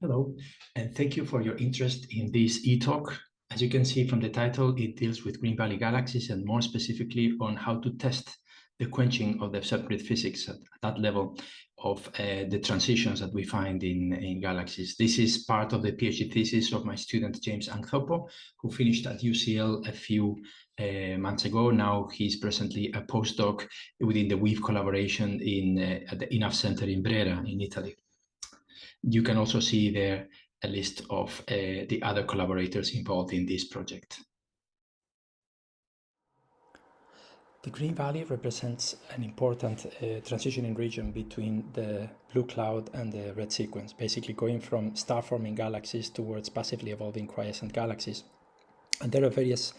Hello, and thank you for your interest in this e-talk. As you can see from the title, it deals with Green Valley galaxies and more specifically on how to test the quenching of the subgrid physics at that level of the transitions that we find in galaxies. This is part of the PhD thesis of my student James Angthopo, who finished at UCL a few months ago. Now he's presently a postdoc within the WEAVE collaboration at the INAF Center in Brera in Italy. You can also see there a list of the other collaborators involved in this project. The Green Valley represents an important transitioning region between the blue cloud and the red sequence, basically going from star-forming galaxies towards passively evolving quiescent galaxies. And there are various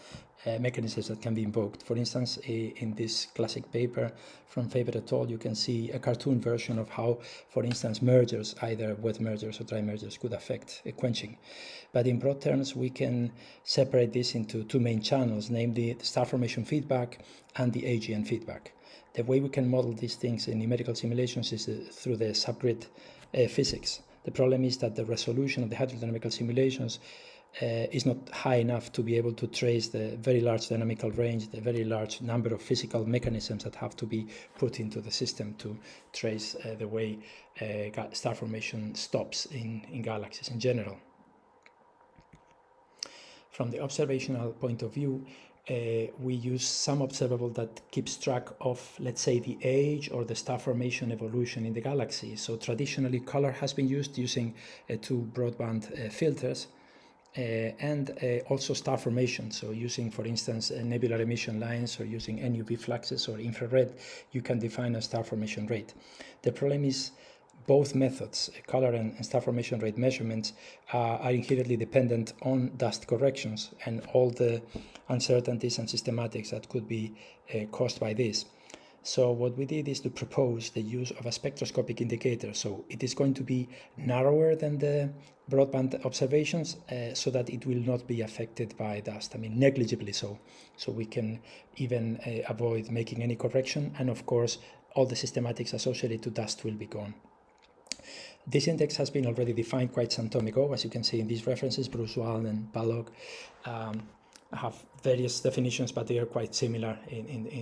mechanisms that can be invoked. For instance, in this classic paper from Faber et al., you can see a cartoon version of how, for instance, mergers, either wet mergers or dry mergers, could affect quenching. But in broad terms, we can separate this into two main channels, namely the star formation feedback and the AGN feedback. The way we can model these things in numerical simulations is through the subgrid physics. The problem is that the resolution of the hydrodynamical simulations is not high enough to be able to trace the very large dynamical range, the very large number of physical mechanisms that have to be put into the system to trace the way star formation stops in galaxies in general. From the observational point of view, we use some observable that keeps track of, let's say, the age or the star formation evolution in the galaxy. So traditionally, color has been used using two broadband filters. And also star formation. So using, for instance, nebular emission lines or using NUV fluxes or infrared, you can define a star formation rate. The problem is both methods, color and star formation rate measurements, are inherently dependent on dust corrections and all the uncertainties and systematics that could be caused by this. So what we did is to propose the use of a spectroscopic indicator. So it is going to be narrower than the broadband observations so that it will not be affected by dust, I mean negligibly so. So we can even avoid making any correction, and of course all the systematics associated to dust will be gone. This index has been already defined quite some time ago, as you can see in these references. Bruce-Wald and Balog have various definitions, but they are quite similar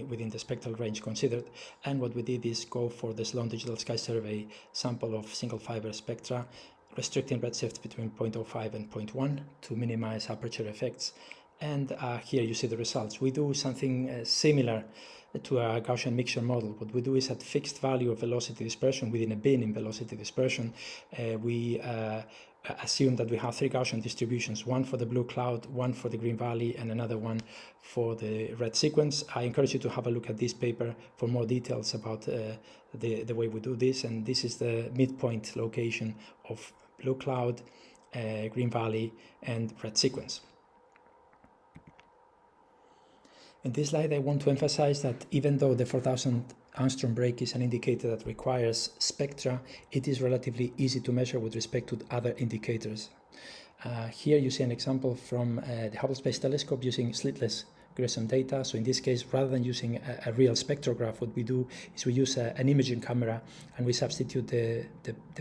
within the spectral range considered. And what we did is go for the Sloan Digital Sky Survey sample of single fiber spectra, restricting redshift between 0.05 and 0.1 to minimize aperture effects. And here you see the results. We do something similar to a Gaussian mixture model. What we do is at fixed value of velocity dispersion within a bin in velocity dispersion, we assume that we have three Gaussian distributions, one for the blue cloud, one for the Green Valley, and another one for the red sequence. I encourage you to have a look at this paper for more details about the way we do this. And this is the midpoint location of blue cloud, Green Valley, and red sequence. In this slide, I want to emphasize that even though the 4000 angstrom break is an indicator that requires spectra, it is relatively easy to measure with respect to other indicators. Here you see an example from the Hubble Space Telescope using slitless Grissom data. So in this case, rather than using a real spectrograph, what we do is we use an imaging camera and we substitute the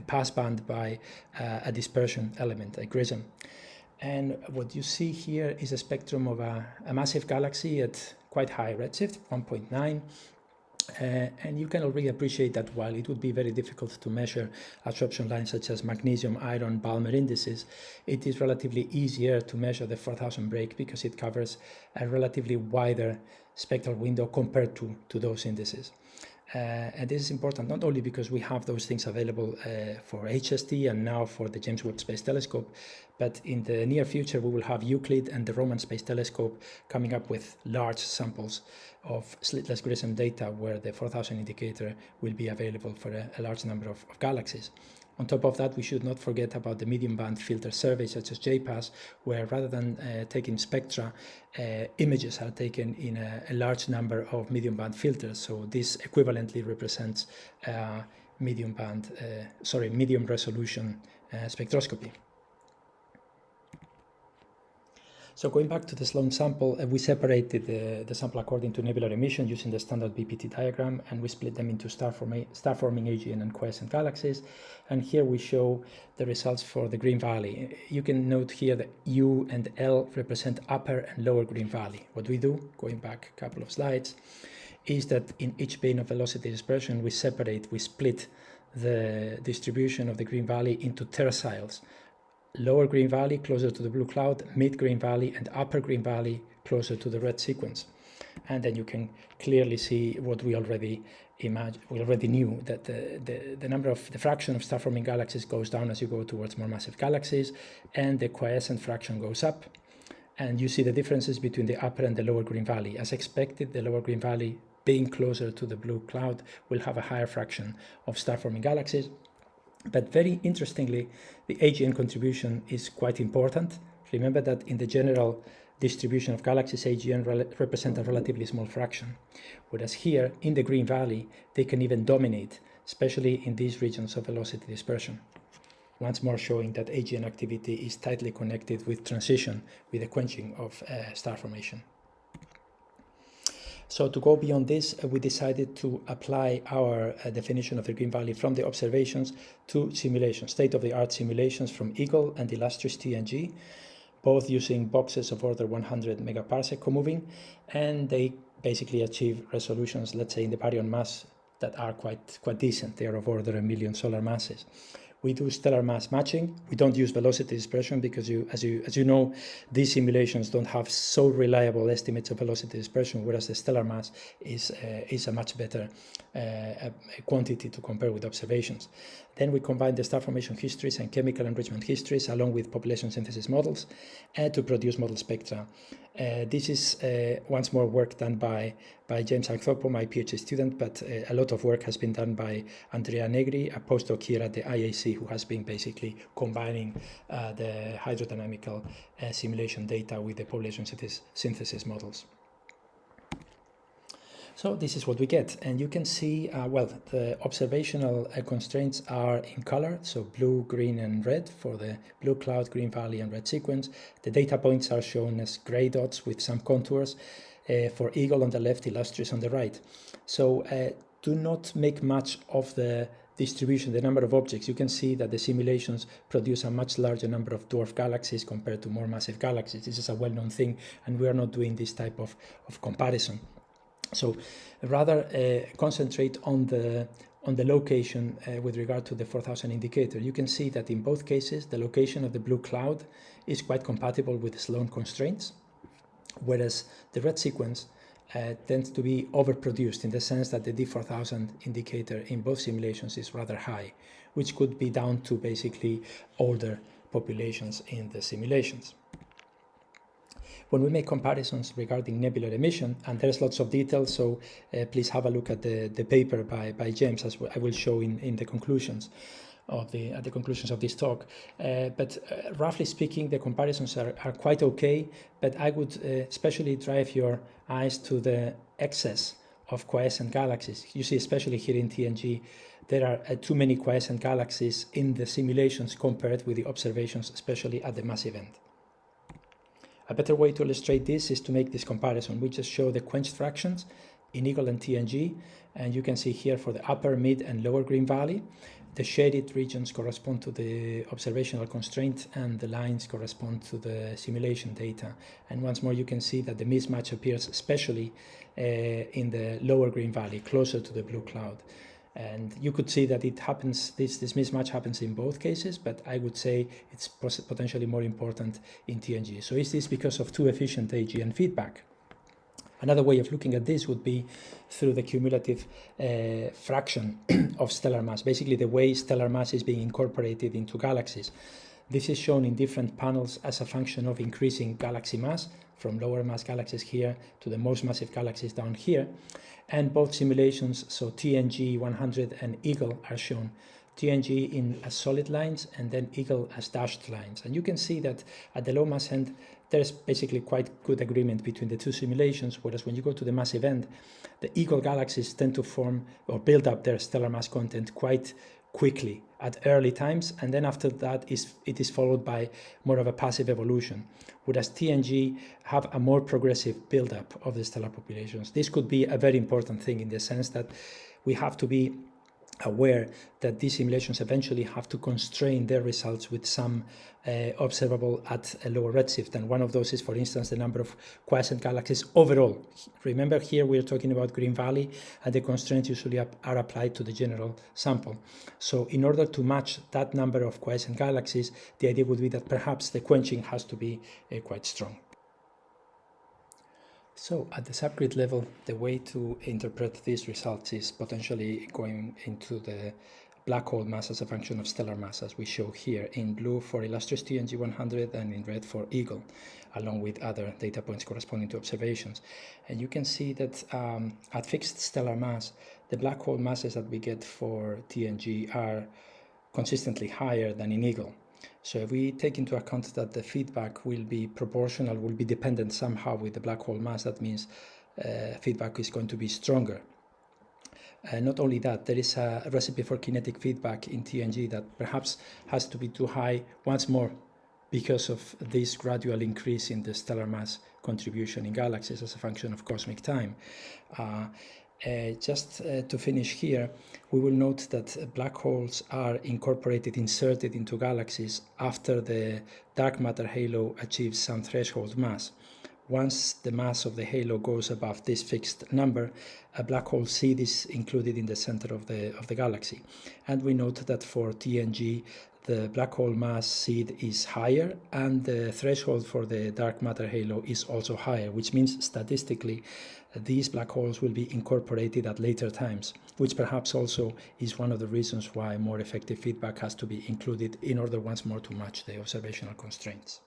passband by a dispersion element, a Grissom. And what you see here is a spectrum of a massive galaxy at quite high redshift, 1.9. And you can already appreciate that while it would be very difficult to measure absorption lines such as magnesium, iron, Balmer indices, it is relatively easier to measure the 4000 break because it covers a relatively wider spectral window compared to those indices. And this is important not only because we have those things available for HST and now for the James Webb Space Telescope, but in the near future we will have Euclid and the Roman Space Telescope coming up with large samples of slitless Grissom data where the 4000 indicator will be available for a large number of galaxies. On top of that, we should not forget about the medium band filter surveys such as JPAS, where rather than taking spectra, images are taken in a large number of medium band filters. So this equivalently represents medium resolution spectroscopy. So going back to the Sloan sample, we separated the sample according to nebular emission using the standard BPT diagram, and we split them into star-forming AGN and quiescent galaxies. And here we show the results for the Green Valley. You can note here that U and L represent upper and lower Green Valley. What we do, going back a couple of slides, is that in each plane of velocity dispersion, we split the distribution of the Green Valley into terciles. Lower Green Valley closer to the blue cloud, mid Green Valley, and upper Green Valley closer to the red sequence. And then you can clearly see what we already knew, that the fraction of star-forming galaxies goes down as you go towards more massive galaxies, and the quiescent fraction goes up. And you see the differences between the upper and the lower Green Valley. As expected, the lower Green Valley, being closer to the blue cloud, will have a higher fraction of star-forming galaxies. But very interestingly, the AGN contribution is quite important. Remember that in the general distribution of galaxies, AGN represent a relatively small fraction. Whereas here, in the Green Valley, they can even dominate, especially in these regions of velocity dispersion. Once more showing that AGN activity is tightly connected with transition, with the quenching of star formation. So to go beyond this, we decided to apply our definition of the Green Valley from the observations to simulations, state-of-the-art simulations from Eagle and Illustrious TNG, both using boxes of order 100 megaparsec co-moving, and they basically achieve resolutions, let's say in the baryon mass, that are quite decent. They are of order 1 million solar masses. We do stellar mass matching. We don't use velocity dispersion because, as you know, these simulations don't have so reliable estimates of velocity dispersion, whereas the stellar mass is a much better quantity to compare with observations. Then we combine the star formation histories and chemical enrichment histories along with population synthesis models to produce model spectra. This is once more work done by James Agthopo, my PhD student, but a lot of work has been done by Andrea Negri, a postdoc here at the IAC, who has been basically combining the hydrodynamical simulation data with the population synthesis models. So this is what we get, and you can see, the observational constraints are in color, so blue, green, and red for the blue cloud, Green Valley, and red sequence. The data points are shown as gray dots with some contours for Eagle on the left, Illustrious on the right. So do not make much of the distribution, the number of objects. You can see that the simulations produce a much larger number of dwarf galaxies compared to more massive galaxies. This is a well-known thing, and we are not doing this type of comparison. So rather concentrate on the location with regard to the 4000 indicator. You can see that in both cases the location of the blue cloud is quite compatible with the Sloan constraints, whereas the red sequence tends to be overproduced in the sense that the D4000 indicator in both simulations is rather high, which could be down to basically older populations in the simulations. When we make comparisons regarding nebular emission, and there's lots of details, so please have a look at the paper by James, as I will show in the conclusions of the conclusions of this talk. But roughly speaking, the comparisons are quite okay, but I would especially drive your eyes to the excess of quiescent galaxies. You see, especially here in TNG, there are too many quiescent galaxies in the simulations compared with the observations, especially at the massive end. A better way to illustrate this is to make this comparison. We just show the quenched fractions in Eagle and TNG, and you can see here for the upper, mid, and lower Green Valley, the shaded regions correspond to the observational constraint, and the lines correspond to the simulation data. And once more, you can see that the mismatch appears especially in the lower Green Valley, closer to the blue cloud. And you could see that it happens, this mismatch happens in both cases, but I would say it's potentially more important in TNG. So is this because of too efficient AGN feedback? Another way of looking at this would be through the cumulative fraction of stellar mass, basically the way stellar mass is being incorporated into galaxies. This is shown in different panels as a function of increasing galaxy mass, from lower mass galaxies here to the most massive galaxies down here. And both simulations, so TNG 100 and Eagle, are shown. TNG as solid lines, and then Eagle as dashed lines. And you can see that at the low mass end, there's basically quite good agreement between the two simulations, whereas when you go to the massive end, the Eagle galaxies tend to form or build up their stellar mass content quite quickly at early times, and then after that it is followed by more of a passive evolution, whereas TNG have a more progressive buildup of the stellar populations. This could be a very important thing in the sense that we have to be aware that these simulations eventually have to constrain their results with some observable at a lower redshift. And one of those is, for instance, the number of quiescent galaxies overall. Remember, here we're talking about Green Valley, and the constraints usually are applied to the general sample. So in order to match that number of quiescent galaxies, the idea would be that perhaps the quenching has to be quite strong. So at the subgrid level, the way to interpret these results is potentially going into the black hole mass as a function of stellar mass, as we show here, in blue for illustrious TNG 100 and in red for Eagle, along with other data points corresponding to observations. And you can see that at fixed stellar mass, the black hole masses that we get for TNG are consistently higher than in Eagle. So if we take into account that the feedback will be proportional, will be dependent somehow with the black hole mass, that means feedback is going to be stronger. Not only that, there is a recipe for kinetic feedback in TNG that perhaps has to be too high once more because of this gradual increase in the stellar mass contribution in galaxies as a function of cosmic time. Just to finish here, we will note that black holes are inserted into galaxies after the dark matter halo achieves some threshold mass. Once the mass of the halo goes above this fixed number, a black hole seed is included in the center of the galaxy. And we note that for TNG, the black hole mass seed is higher, and the threshold for the dark matter halo is also higher, which means statistically these black holes will be incorporated at later times, which perhaps also is one of the reasons why more effective feedback has to be included in order once more to match the observational constraints.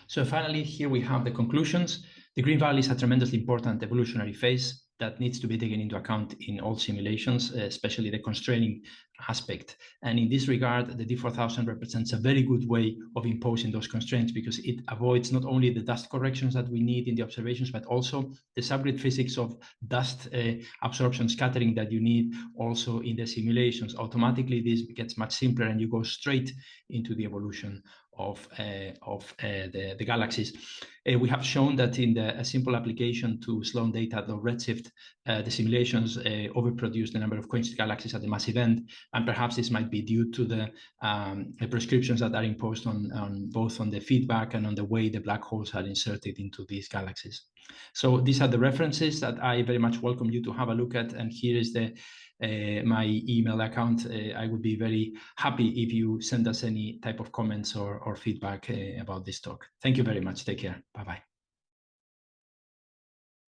So finally, here we have the conclusions. The Green Valley is a tremendously important evolutionary phase that needs to be taken into account in all simulations, especially the constraining aspect. And in this regard, the D4000 represents a very good way of imposing those constraints, because it avoids not only the dust corrections that we need in the observations, but also the subgrid physics of dust absorption scattering that you need also in the simulations. Automatically, this gets much simpler, and you go straight into the evolution of the galaxies. We have shown that in a simple application to Sloan data at low redshift, the simulations overproduce the number of quenched galaxies at the massive end, and perhaps this might be due to the prescriptions that are imposed on both on the feedback and on the way the black holes are inserted into these galaxies. So these are the references that I very much welcome you to have a look at, and here is my email account. I would be very happy if you send us any type of comments or feedback about this talk. Thank you very much. Take care. Bye-bye.